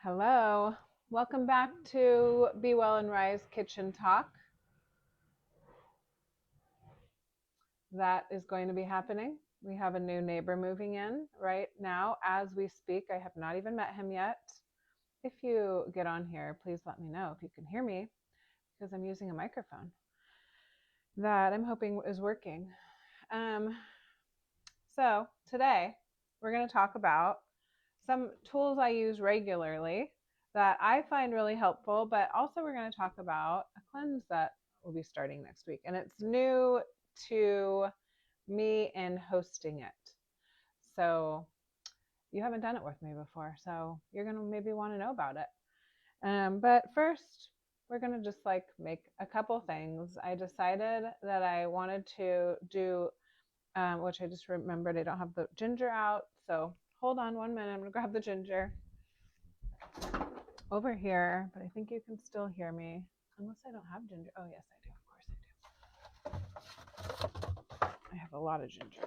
Hello. Welcome back to Be Well and Rise Kitchen Talk. That is going to be happening. We have a new neighbor moving in right now as we speak. I have not even met him yet. If you get on here, please let me know if you can hear me because I'm using a microphone that I'm hoping is working. So today we're going to talk about some tools I use regularly that I find really helpful, but also we're going to talk about a cleanse that will be starting next week. And it's new to me in hosting it. So you haven't done it with me before, so you're going to maybe want to know about it. But first, we're going to just make a couple things. I decided that I wanted to do, which I just remembered I don't have the ginger out. So hold on 1 minute. I'm going to grab the ginger over here, but I think you can still hear me. Unless I don't have ginger. Oh, yes, I do. Of course I do. I have a lot of ginger.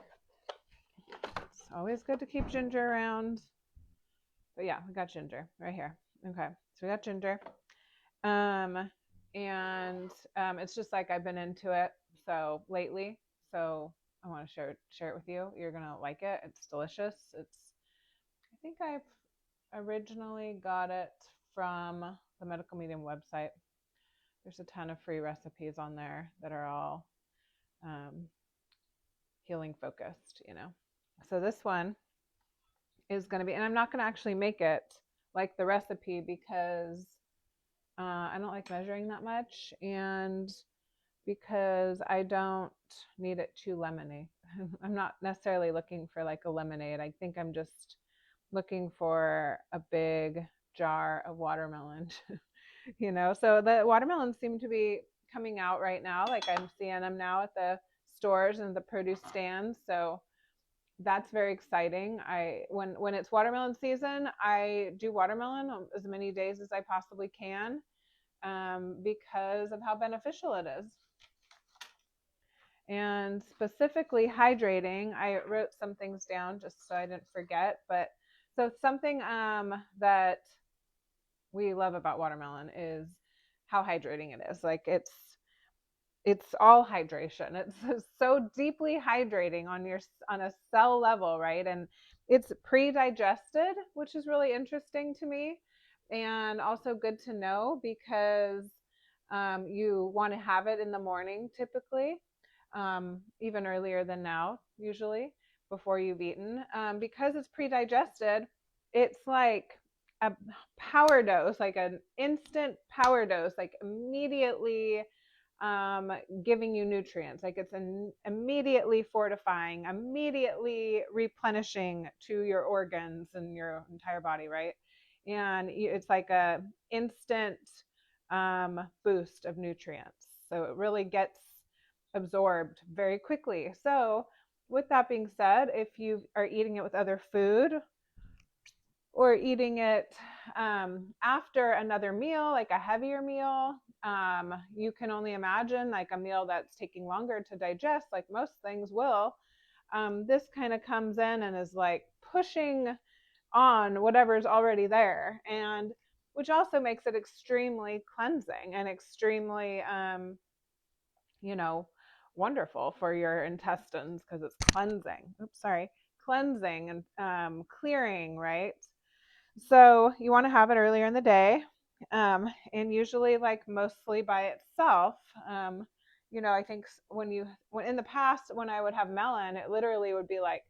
It's always good to keep ginger around. But yeah, we got ginger right here. Okay, so we got ginger. And it's just like I've been into it so lately. So I want to share it with you. You're gonna like it. It's delicious. I think I've originally got it from the Medical Medium website. There's a ton of free recipes on there that are all healing focused. So this one is going to be, and I'm not going to actually make it like the recipe because I don't like measuring that much, and because I don't need it too lemony. I'm not necessarily looking for like a lemonade. I think I'm just looking for a big jar of watermelon. So the watermelons seem to be coming out right now. Like I'm seeing them now at the stores and the produce stands. So that's very exciting. When it's watermelon season, I do watermelon as many days as I possibly can, because of how beneficial it is. And specifically hydrating, I wrote some things down just so I didn't forget. But so something that we love about watermelon is how hydrating it is. Like it's all hydration. It's so deeply hydrating on a cell level, right? And it's pre-digested, which is really interesting to me, and also good to know because you want to have it in the morning typically, even earlier than now, usually before you've eaten, because it's pre-digested. It's like a power dose, like an instant power dose, like immediately giving you nutrients. Like it's immediately fortifying, immediately replenishing to your organs and your entire body, right? And it's like a instant boost of nutrients. So it really gets absorbed very quickly. So with that being said, if you are eating it with other food or eating it after another meal, like a heavier meal, you can only imagine like a meal that's taking longer to digest, like most things will. This kind of comes in and is like pushing on whatever's already there, and which also makes it extremely cleansing and extremely, you know, wonderful for your intestines because it's cleansing and clearing, right? So you want to have it earlier in the day, and usually like mostly by itself. I think when in the past when I would have melon, it literally would be like,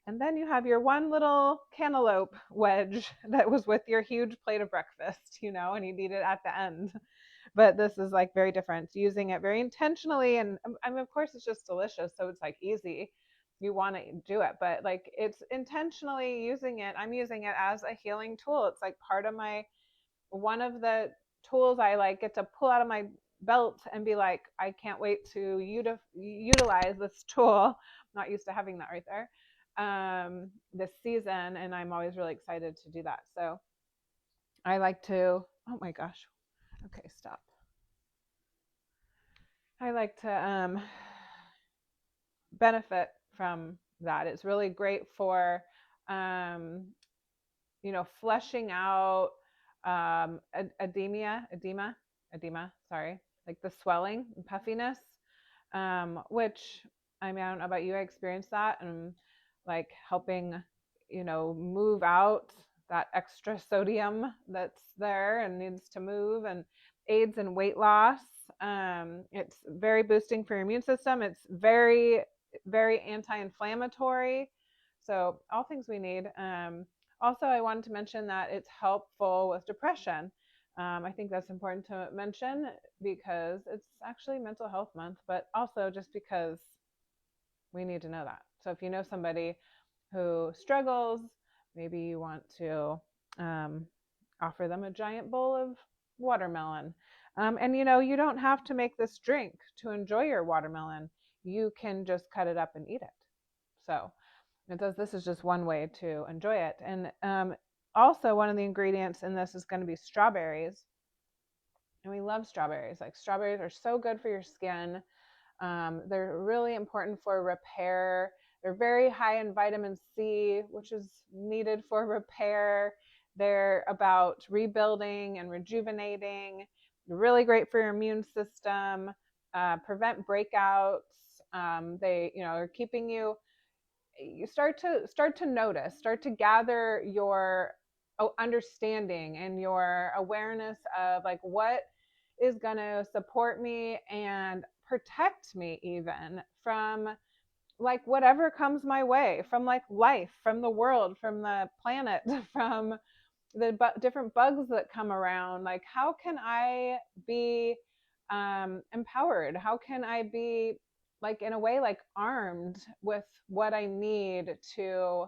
and then you have your one little cantaloupe wedge that was with your huge plate of breakfast, and you'd eat it at the end. But this is like very different, using it very intentionally, and I mean, of course, it's just delicious, so it's like easy. You want to do it, but like it's intentionally using it. I'm using it as a healing tool. It's like part of one of the tools I like get to pull out of my belt and be like, I can't wait to utilize this tool. I'm not used to having that right there, this season, and I'm always really excited to do that. So I like to, oh my gosh, okay, stop. I like to benefit from that. It's really great for, fleshing out edema, sorry, like the swelling and puffiness, which I mean, I don't know about you, I experienced that, and like helping, move out that extra sodium that's there and needs to move, and aids in weight loss. It's very boosting for your immune system. It's very, very anti-inflammatory. So all things we need. Also, I wanted to mention that it's helpful with depression. I think that's important to mention because it's actually Mental Health Month, but also just because we need to know that. So if you know somebody who struggles, maybe you want to um, offer them a giant bowl of watermelon. And you don't have to make this drink to enjoy your watermelon. You can just cut it up and eat it. So this is just one way to enjoy it. And also, one of the ingredients in this is going to be strawberries. And we love strawberries. Like, strawberries are so good for your skin. They're really important for repair. They're very high in vitamin C, which is needed for repair. They're about rebuilding and rejuvenating. They're really great for your immune system, prevent breakouts. They, are keeping you start to notice, start to gather your understanding and your awareness of like what is going to support me and protect me even from like whatever comes my way, from like life, from the world, from the planet, from the different bugs that come around. Like, how can I be empowered? How can I be, like, in a way, like armed with what I need to,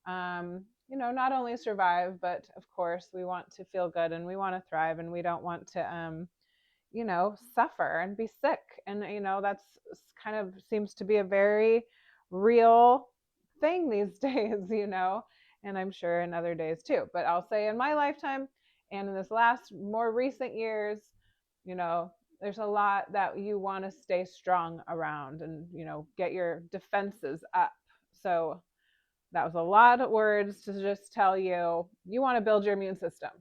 not only survive, but of course we want to feel good and we want to thrive, and we don't want to, suffer and be sick. And, that's kind of seems to be a very real thing these days. And I'm sure in other days too. But I'll say in my lifetime and in this last more recent years, you know, there's a lot that you want to stay strong around and, get your defenses up. So that was a lot of words to just tell you want to build your immune system.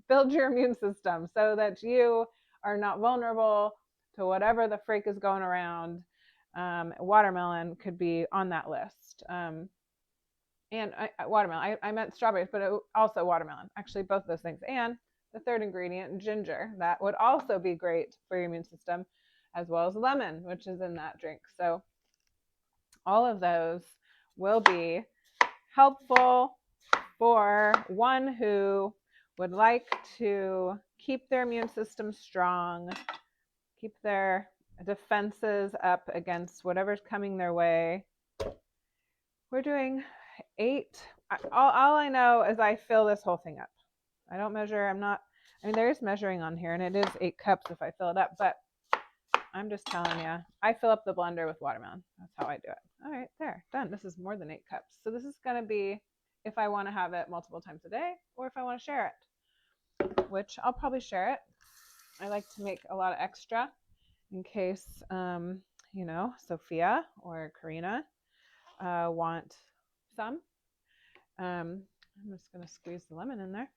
Build your immune system so that you are not vulnerable to whatever the freak is going around. Watermelon could be on that list. And watermelon. I meant strawberries, but also watermelon. Actually, both those things. And the third ingredient, ginger, that would also be great for your immune system, as well as lemon, which is in that drink. So all of those will be helpful for one who would like to keep their immune system strong, keep their defenses up against whatever's coming their way. We're doing 8. All I know is I fill this whole thing up. I don't measure. There is measuring on here, and it is 8 cups if I fill it up, but I'm just telling you, I fill up the blender with watermelon. That's how I do it. All right, there, done. This is more than 8 cups. So this is going to be if I want to have it multiple times a day or if I want to share it, which I'll probably share it. I like to make a lot of extra in case, Sophia or Karina want some. I'm just going to squeeze the lemon in there.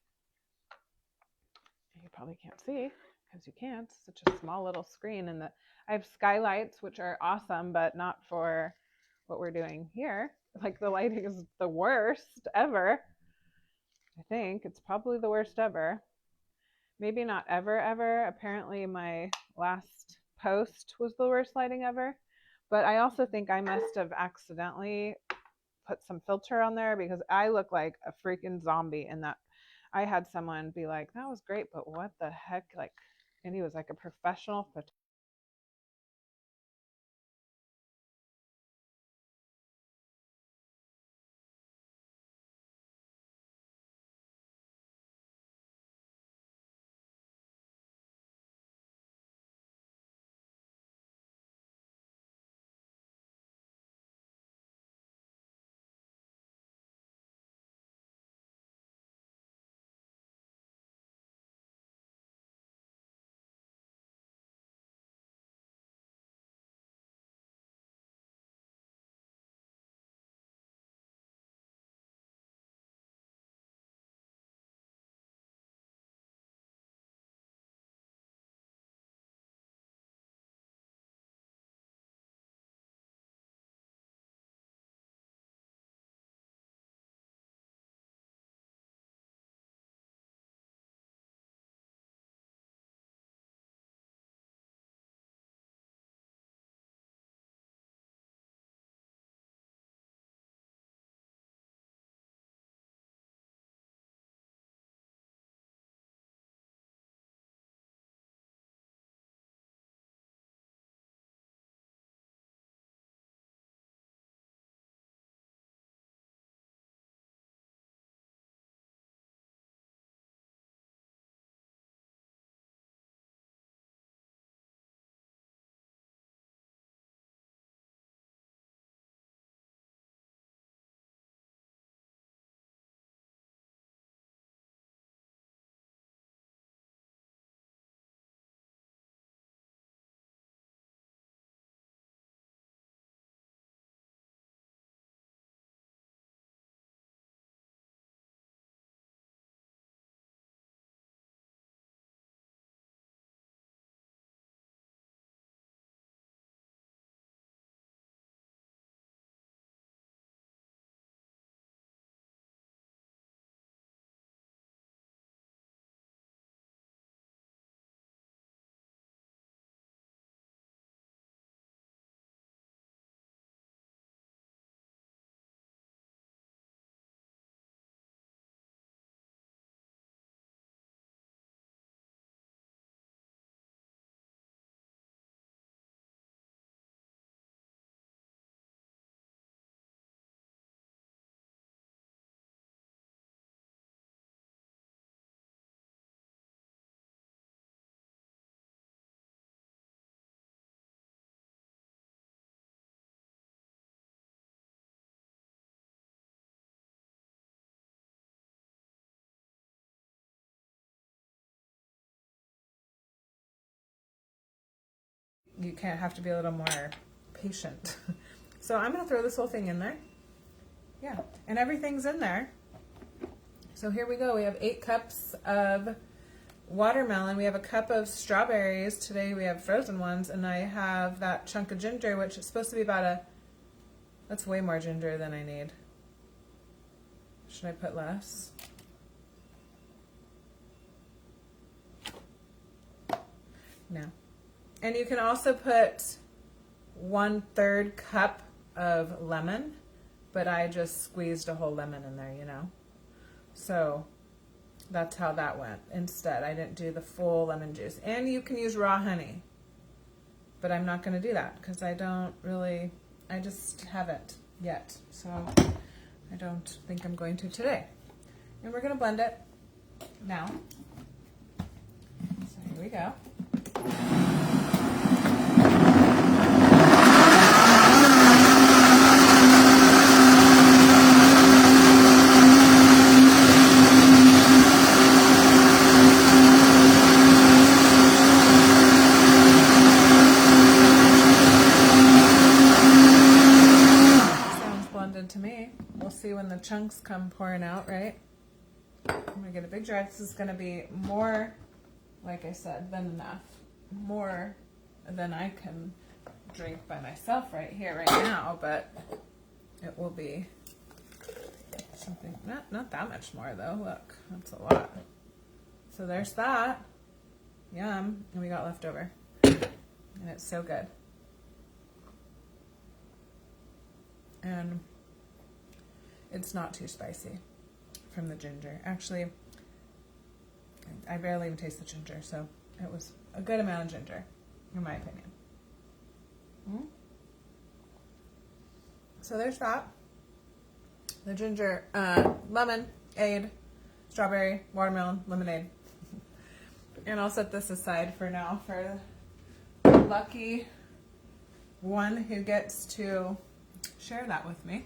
You probably can't see because you can't. It's such a small little screen. And I have skylights, which are awesome, but not for what we're doing here. Like, the lighting is the worst ever. I think it's probably the worst ever. Maybe not ever. Apparently my last post was the worst lighting ever. But I also think I must have accidentally put some filter on there because I look like a freaking zombie in that. I had someone be like, that was great, but what the heck? Like, and he was like a professional photographer. you can't have to be a little more patient. So I'm gonna throw this whole thing in there. Yeah, and everything's in there. So here we go. We have 8 cups of watermelon. We have a cup of strawberries. Today we have frozen ones, and I have that chunk of ginger, which is supposed to be that's way more ginger than I need. Should I put less? No. And you can also put 1/3 cup of lemon, but I just squeezed a whole lemon in there, you know. So that's how that went. Instead, I didn't do the full lemon juice. And you can use raw honey, but I'm not going to do that because I just haven't yet. So I don't think I'm going to today. And we're going to blend it now. So here we go. To me. We'll see when the chunks come pouring out, right? I'm gonna get a big jar. This is gonna be more, like I said, than enough. More than I can drink by myself right here, right now, but it will be something, not that much more though. Look, that's a lot. So there's that. Yum. And we got leftover. And it's so good. And it's not too spicy from the ginger. Actually, I barely even taste the ginger, so it was a good amount of ginger, in my opinion. So there's that. The ginger, lemonade, strawberry, watermelon, lemonade. And I'll set this aside for now for the lucky one who gets to share that with me.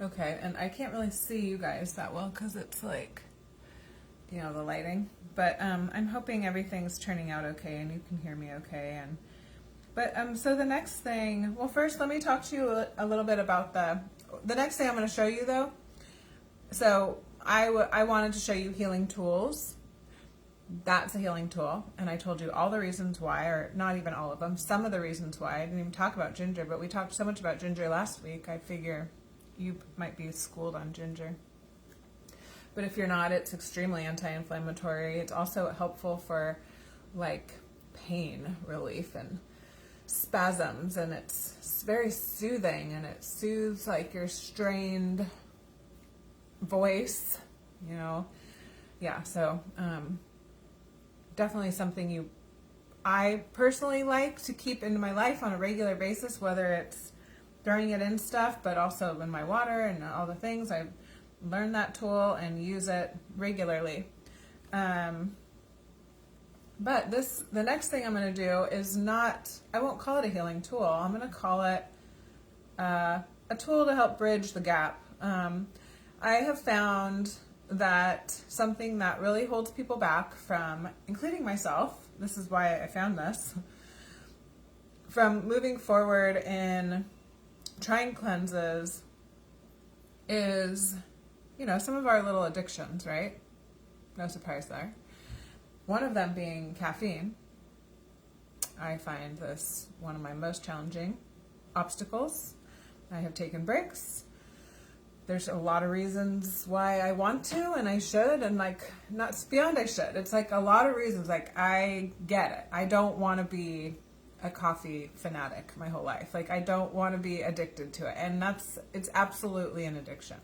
Okay, and I can't really see you guys that well because it's like, you know, the lighting. But I'm hoping everything's turning out okay and you can hear me okay. So the next thing, well, first let me talk to you a little bit about the next thing I'm going to show you though. So I wanted to show you healing tools. That's a healing tool, and I told you all the reasons why, or not even all of them, some of the reasons why. I didn't even talk about ginger, but we talked so much about ginger last week, I figure you might be schooled on ginger. But if you're not, it's extremely anti-inflammatory. It's also helpful for like pain relief and spasms, and it's very soothing, and it soothes like your strained voice, you know. Yeah, so definitely something I personally like to keep in my life on a regular basis, whether it's throwing it in stuff, but also in my water and all the things. I've learned that tool and use it regularly. But the next thing I'm going to do is I won't call it a healing tool. I'm going to call it a tool to help bridge the gap. I have found that something that really holds people back from, including myself, this is why I found this, from moving forward in trying cleanses is, you know, some of our little addictions, right? No surprise there. One of them being caffeine. I find this one of my most challenging obstacles. I have taken breaks. There's a lot of reasons why I want to and I should, and like, not beyond I should. It's like a lot of reasons. Like, I get it. I don't want to be a coffee fanatic my whole life. Like, I don't want to be addicted to it. And it's absolutely an addiction.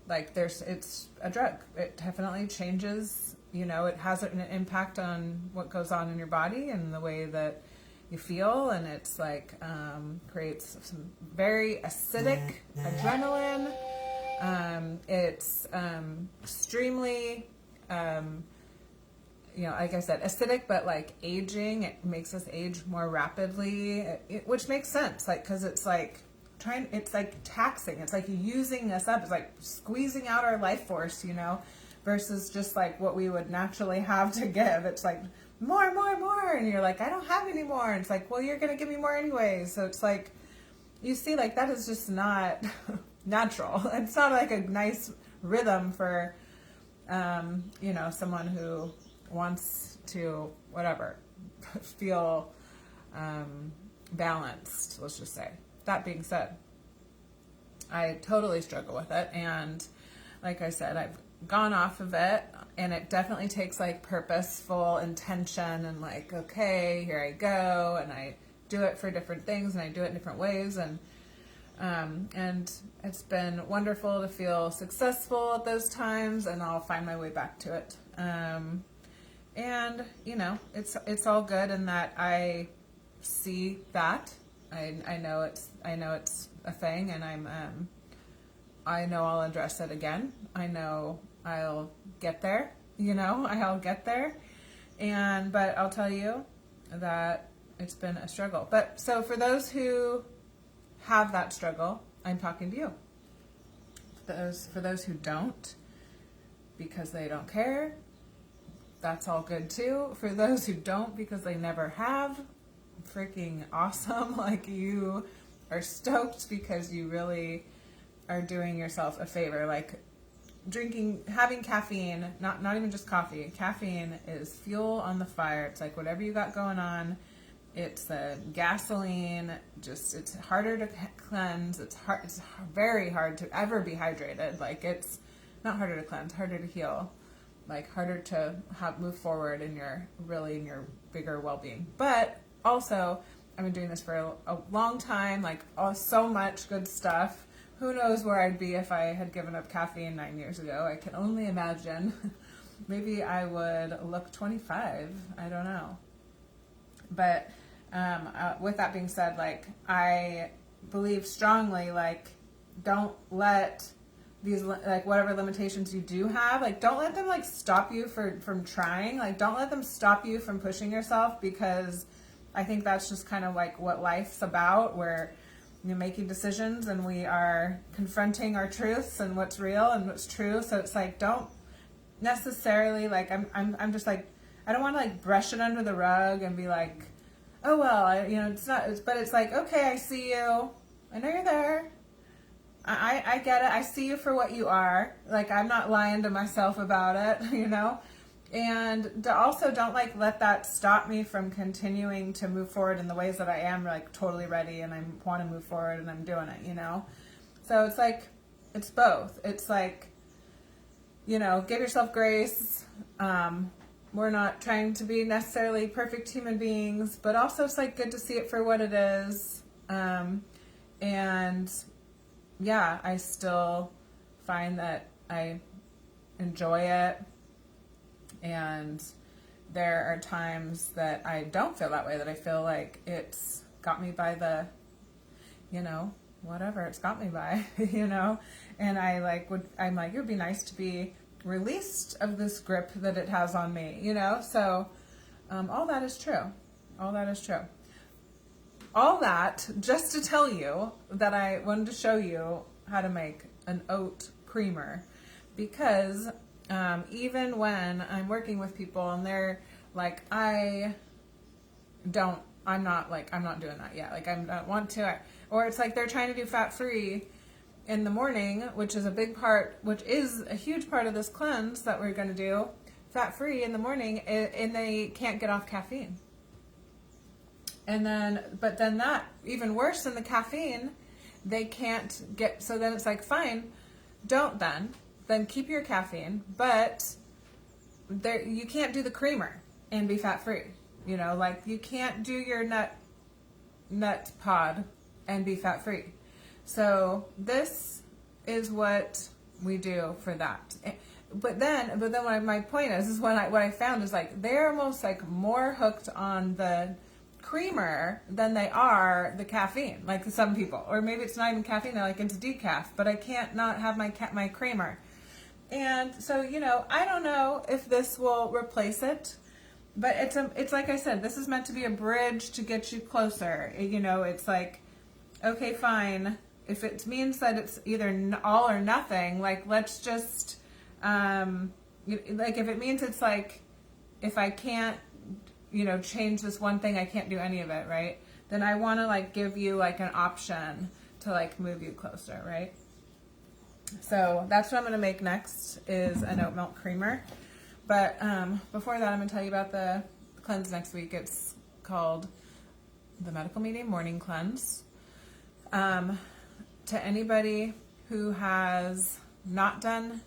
Like, it's a drug. It definitely changes, you know, it has an impact on what goes on in your body and the way that you feel. And it's like, creates some very acidic adrenaline. It's extremely, you know, like I said, acidic, but like aging. It makes us age more rapidly, which makes sense. Like, cause it's like it's like taxing. It's like using us up. It's like squeezing out our life force, you know, versus just like what we would naturally have to give. It's like more, more, more. And you're like, I don't have any more. And it's like, well, you're going to give me more anyway. So it's like, you see, like, that is just not natural. It's not like a nice rhythm for, someone who wants to, whatever, feel balanced, let's just say. That being said, I totally struggle with it. And like I said, I've gone off of it, and it definitely takes like purposeful intention and like, okay, here I go. And I do it for different things, and I do it in different ways. And it's been wonderful to feel successful at those times, and I'll find my way back to it. And it's all good in that I see that. I know it's a thing, and I know I'll address it again. I know I'll get there. I'll get there. But I'll tell you that it's been a struggle. But so for those who have that struggle, I'm talking to you. For those who don't, because they don't care, that's all good too. For those who don't because they never have, freaking awesome. Like, you are stoked because you really are doing yourself a favor. Like, having caffeine, not even just coffee. Caffeine is fuel on the fire. It's like whatever you got going on, it's the gasoline. Just, it's harder to cleanse. It's very hard to ever be hydrated. Like, it's not harder to cleanse, harder to heal. Like, harder to move forward in your bigger well-being. But also, I've been doing this for a long time. Like, so much good stuff. Who knows where I'd be if I had given up caffeine 9 years ago? I can only imagine. Maybe I would look 25. I don't know. But with that being said, like, I believe strongly, like, don't let these, like, whatever limitations you do have, like, don't let them, like, stop you from trying. Like, don't let them stop you from pushing yourself, because I think that's just kind of like what life's about, where you're making decisions and we are confronting our truths and what's real and what's true. So it's like, don't necessarily, like, I'm just like, I don't want to like brush it under the rug and be like, oh, well, it's not, but it's like, okay, I see you. I know you're there. I get it. I see you for what you are. Like, I'm not lying to myself about it, And also, don't like let that stop me from continuing to move forward in the ways that I am like totally ready and I want to move forward and I'm doing it, So it's like, it's both. It's like, give yourself grace. We're not trying to be necessarily perfect human beings, but also it's like good to see it for what it is. And yeah, I still find that I enjoy it. And there are times that I don't feel that way, that I feel like it's got me by the, whatever it's got me by, and I'm like, it would be nice to be released of this grip that it has on me, So all that is true. All that is true. All that just to tell you that I wanted to show you how to make an oat creamer, because even when I'm working with people and they're like, I'm not doing that yet. Like, I don't want to, or it's like they're trying to do fat-free in the morning, which is a huge part of this cleanse that we're going to do, fat-free in the morning, and they can't get off caffeine. But then that, even worse than the caffeine, they can't get, so then it's like, fine, don't then keep your caffeine, but you can't do the creamer and be fat-free. Like, you can't do your nut pod and be fat-free. So this is what we do for that. But then my point is what I found is, like, they're almost like more hooked on the creamer than they are the caffeine, like some people. Or maybe it's not even caffeine, they're like, it's decaf, but I can't not have my creamer. And so, I don't know if this will replace it, but it's like I said, this is meant to be a bridge to get you closer. It's like, okay, fine. If it means that it's either all or nothing, like, let's just, like, if it means it's like, if I can't change this one thing, I can't do any of it, right? Then I want to like give you like an option to like move you closer, right? So that's what I'm going to make next is an oat milk creamer. But before that, I'm going to tell you about the cleanse next week. It's called the Medical Meeting Morning Cleanse. To anybody who has not done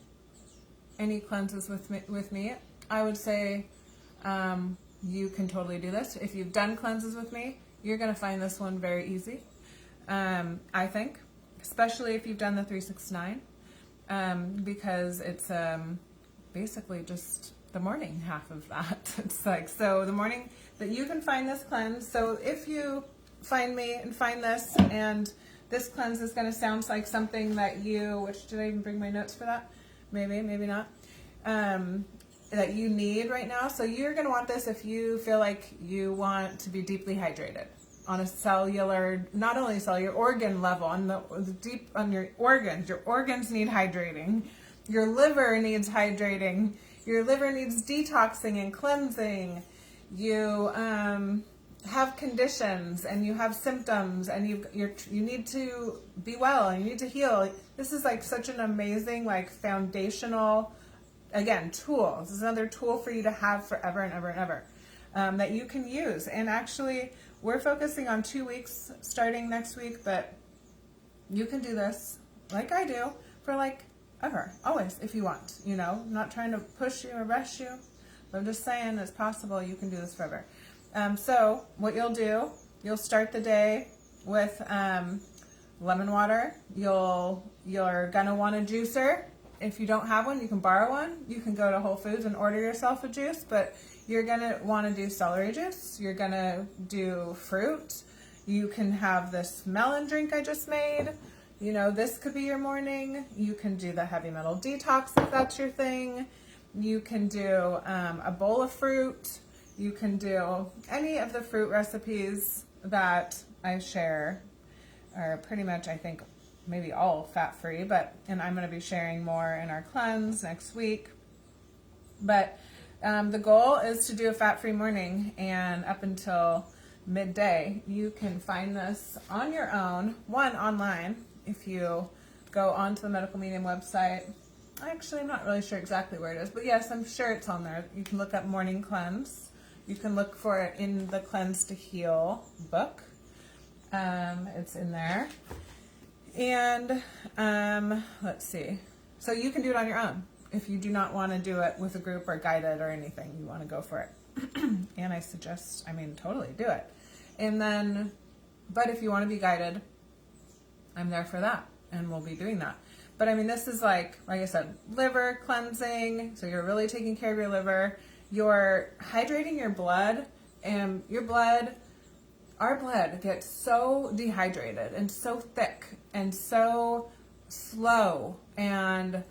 any cleanses with me, I would say you can totally do this. If you've done cleanses with me, you're going to find this one very easy, I think, especially if you've done the 369, because it's basically just the morning half of that. It's like, so the morning that you can find this cleanse. So if you find me and find this, and this cleanse is going to sound like something that did I even bring my notes for that? Maybe not. That you need right now. So you're going to want this if you feel like you want to be deeply hydrated on a cellular, not only cellular, organ level, on the deep on your organs. Your organs need hydrating. Your liver needs hydrating. Your liver needs detoxing and cleansing. You have conditions and you have symptoms and you need to be well and you need to heal. This is like such an amazing, like, foundational, again, tool. This is another tool for you to have forever and ever and ever, that you can use. And actually, we're focusing on 2 weeks starting next week, but you can do this like I do for like ever, always, if you want. I'm not trying to push you or rush you, but I'm just saying it's possible you can do this forever. So what you'll do, you'll start the day with lemon water. You're gonna want a juicer. If you don't have one, you can borrow one. You can go to Whole Foods and order yourself a juice, but you're gonna want to do celery juice. You're gonna do fruit. You can have this melon drink I just made. This could be your morning. You can do the heavy metal detox if that's your thing. You can do a bowl of fruit. You can do any of the fruit recipes that I share are pretty much, I think, maybe all fat-free, and I'm going to be sharing more in our cleanse next week. But the goal is to do a fat-free morning, and up until midday, you can find this on your own, online, if you go onto the Medical Medium website. Actually, I'm not really sure exactly where it is, but yes, I'm sure it's on there. You can look up Morning Cleanse. You can look for it in the Cleanse to Heal book. It's in there. And let's see. So you can do it on your own. If you do not want to do it with a group or guided or anything, you want to go for it. And I suggest, totally do it. And then, but if you want to be guided, I'm there for that. And we'll be doing that. But this is like I said, liver cleansing. So you're really taking care of your liver. You're hydrating your blood, and our blood gets so dehydrated and so thick and so slow, and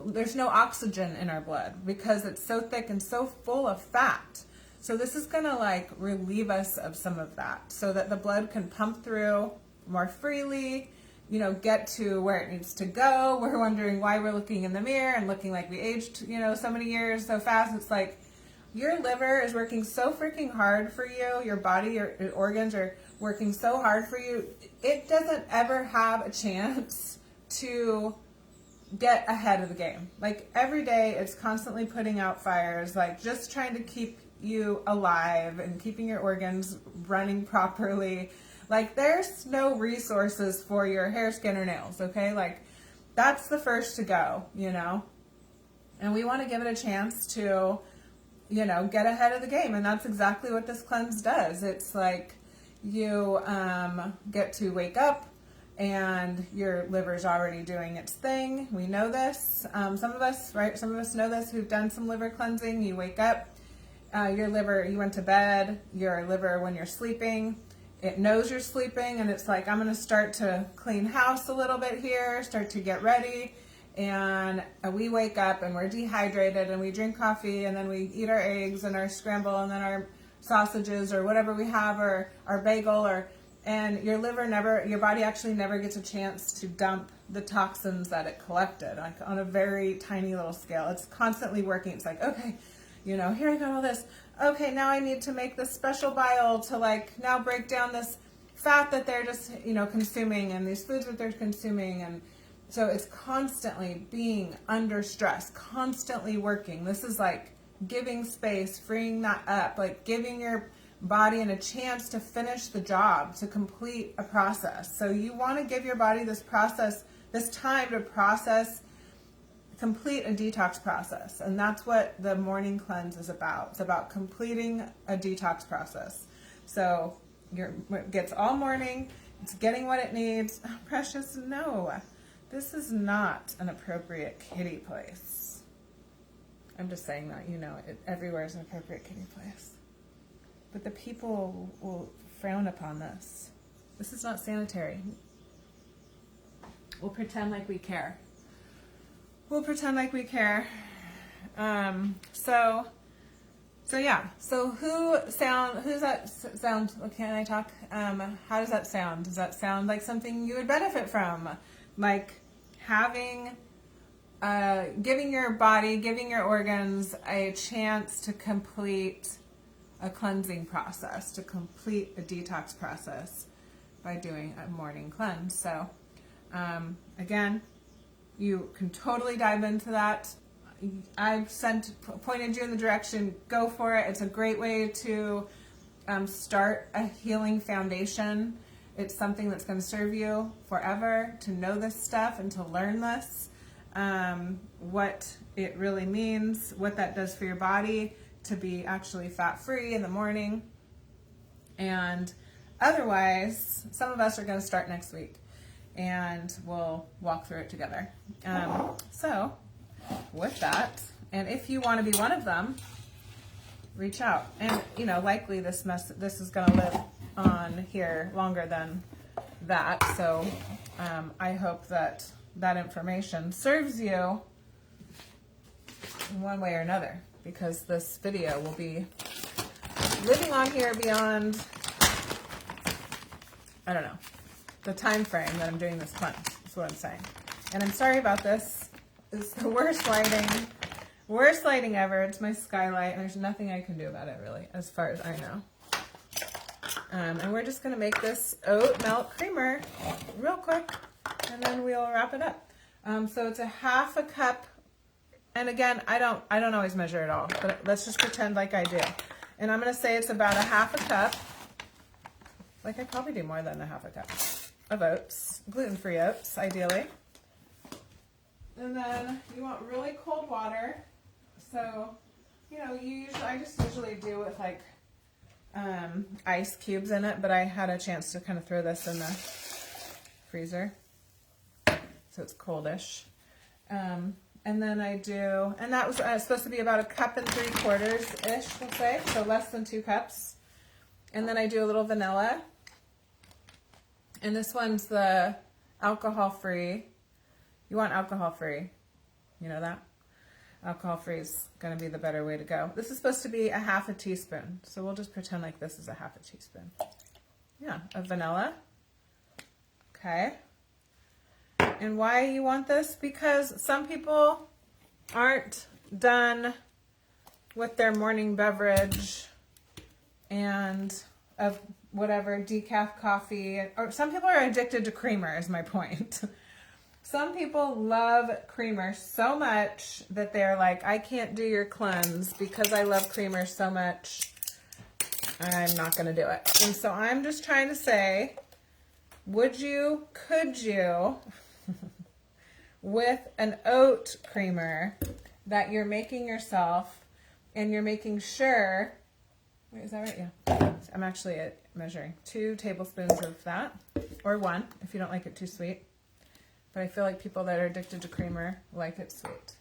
there's no oxygen in our blood because it's so thick and so full of fat. So this is going to like relieve us of some of that so that the blood can pump through more freely, get to where it needs to go. We're wondering why we're looking in the mirror and looking like we aged, so many years so fast. It's like your liver is working so freaking hard for you. Your body, your organs are working so hard for you. It doesn't ever have a chance to get ahead of the game. Like every day it's constantly putting out fires, like just trying to keep you alive and keeping your organs running properly. Like there's no resources for your hair, skin, or nails, okay? Like that's the first to go, And we want to give it a chance to, get ahead of the game. And that's exactly what this cleanse does. It's like you get to wake up and your liver's already doing its thing. We know this. Some of us know this who've done some liver cleansing. You wake up, your liver, you went to bed, your liver, when you're sleeping, it knows you're sleeping, and it's like, I'm going to start to clean house a little bit here, start to get ready. And we wake up and we're dehydrated and we drink coffee and then we eat our eggs and our scramble and then our sausages or whatever we have, or our bagel, and your body actually never gets a chance to dump the toxins that it collected, like on a very tiny little scale. It's constantly working. It's like, okay, Here I got all this. Okay, now I need to make this special bile to like now break down this fat that they're just, consuming, and these foods that they're consuming. And so it's constantly being under stress, constantly working. This is like giving space, freeing that up, like giving your body a chance to finish the job, to complete a process. So you want to give your body this process, this time to process, complete a detox process. And that's what the morning cleanse is about. It's about completing a detox process. So it gets all morning, it's getting what it needs. Oh, precious, no, this is not an appropriate kitty place. I'm just saying that, everywhere is an appropriate kitty place. But the people will frown upon this. This is not sanitary. We'll pretend like we care. We'll pretend like we care. So yeah. So who's that sound? Can I talk? How does that sound? Does that sound like something you would benefit from? Like having, giving your body, giving your organs a chance to complete a cleansing process, to complete a detox process by doing a morning cleanse. So again, you can totally dive into that. I've pointed you in the direction. Go for it. It's a great way to start a healing foundation. It's something that's going to serve you forever, to know this stuff and to learn this, what it really means, what that does for your body, to be actually fat-free in the morning. And otherwise, some of us are going to start next week, and we'll walk through it together. So with that, and if you want to be one of them, reach out. And likely this is going to live on here longer than that. So I hope that information serves you in one way or another, because this video will be living on here beyond, I don't know, the time frame that I'm doing this cleanse. That's what I'm saying. And I'm sorry about this. It's the worst lighting ever. It's my skylight, and there's nothing I can do about it, really, as far as I know. And we're just going to make this oat milk creamer real quick, and then we'll wrap it up. So it's a half a cup. And again, I don't always measure it all, but let's just pretend like I do. And I'm going to say it's about a half a cup. Like I probably do more than a half a cup of oats, gluten-free oats, ideally. And then you want really cold water. So, I just usually do with like ice cubes in it, but I had a chance to kind of throw this in the freezer, so it's coldish. And then I do, and that was supposed to be about 1.75 cups-ish, we'll say, so less than 2 cups. And then I do a little vanilla. And this one's the alcohol-free. You want alcohol-free. You know that? Alcohol-free is going to be the better way to go. This is supposed to be a 1/2 teaspoon. So we'll just pretend like this is a 1/2 teaspoon. Yeah, of vanilla. Okay. And why you want this? Because some people aren't done with their morning beverage and of whatever, decaf coffee, or some people are addicted to creamer, is my point. Some people love creamer so much that they're like, I can't do your cleanse because I love creamer so much, I'm not going to do it. And so I'm just trying to say, could you, with an oat creamer that you're making yourself, and you're making sure, wait, is that right? Yeah. I'm actually measuring 2 tablespoons of that, or 1 if you don't like it too sweet. But I feel like people that are addicted to creamer like it sweet.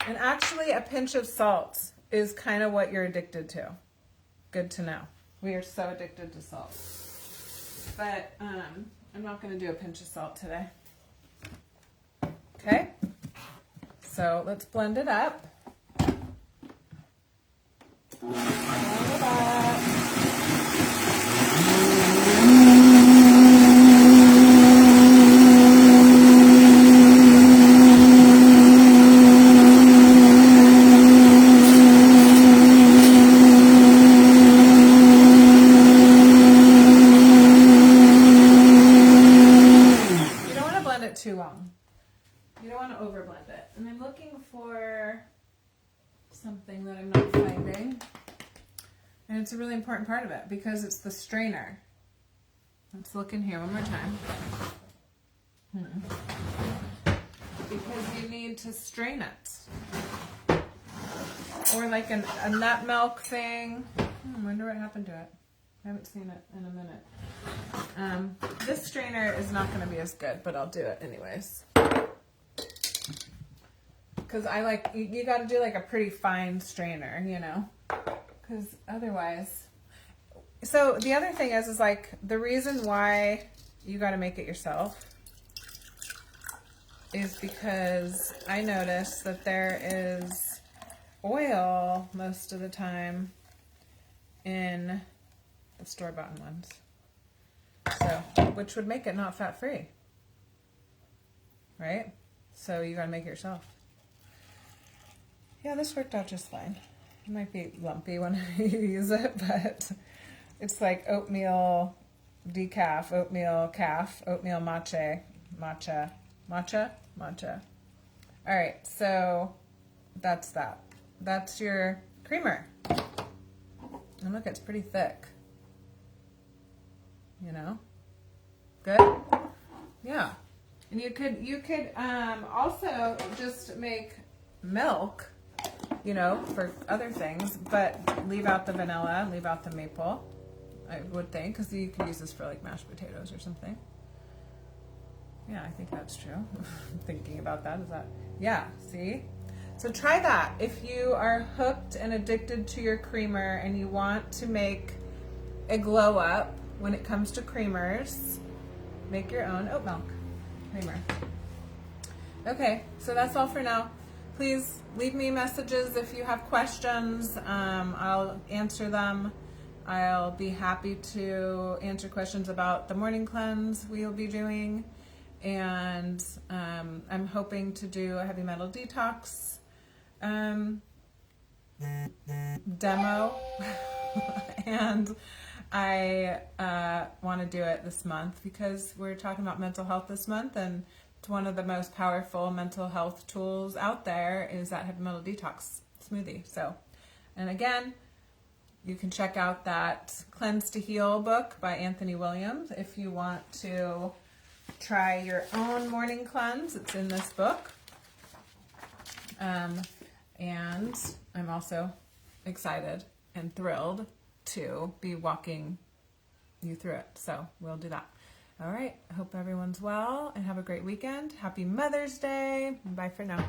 And actually a pinch of salt is kind of what you're addicted to. Good to know. We are so addicted to salt. But I'm not going to do a pinch of salt today. Okay? So let's blend it up. Blend it up. something that I'm not finding. And it's a really important part of it because it's the strainer. Let's look in here one more time. Because you need to strain it. Or like a nut milk thing. I wonder what happened to it. I haven't seen it in a minute. This strainer is not going to be as good, but I'll do it anyways. Because I like, you got to do like a pretty fine strainer, you know? Because otherwise... So the other thing is like, the reason why you got to make it yourself is because I noticed that there is oil most of the time in the store-bought ones. So, which would make it not fat-free. Right? So you gotta make it yourself. Yeah, this worked out just fine. It might be lumpy when you use it, but it's like oatmeal decaf, oatmeal calf, oatmeal matcha. All right, so that's that. That's your creamer. And look, it's pretty thick. You know? Good? Yeah. And you could also just make milk, you know, for other things, but leave out the vanilla, leave out the maple, I would think, because you could use this for like mashed potatoes or something. Yeah, I think that's true. Thinking about that, is that, yeah, see? So try that. If you are hooked and addicted to your creamer and you want to make a glow up when it comes to creamers, make your own oat milk creamer. Okay, so that's all for now. Please leave me messages if you have questions. I'll answer them. I'll be happy to answer questions about the morning cleanse we'll be doing. And I'm hoping to do a heavy metal detox demo. And I want to do it this month because we're talking about mental health this month, and it's one of the most powerful mental health tools out there is that heavy metal detox smoothie. So, and again, you can check out that Cleanse to Heal book by Anthony Williams if you want to try your own morning cleanse. It's in this book. And I'm also excited and thrilled to be walking you through it. So we'll do that. All right. I hope everyone's well and have a great weekend. Happy Mother's Day. Bye for now.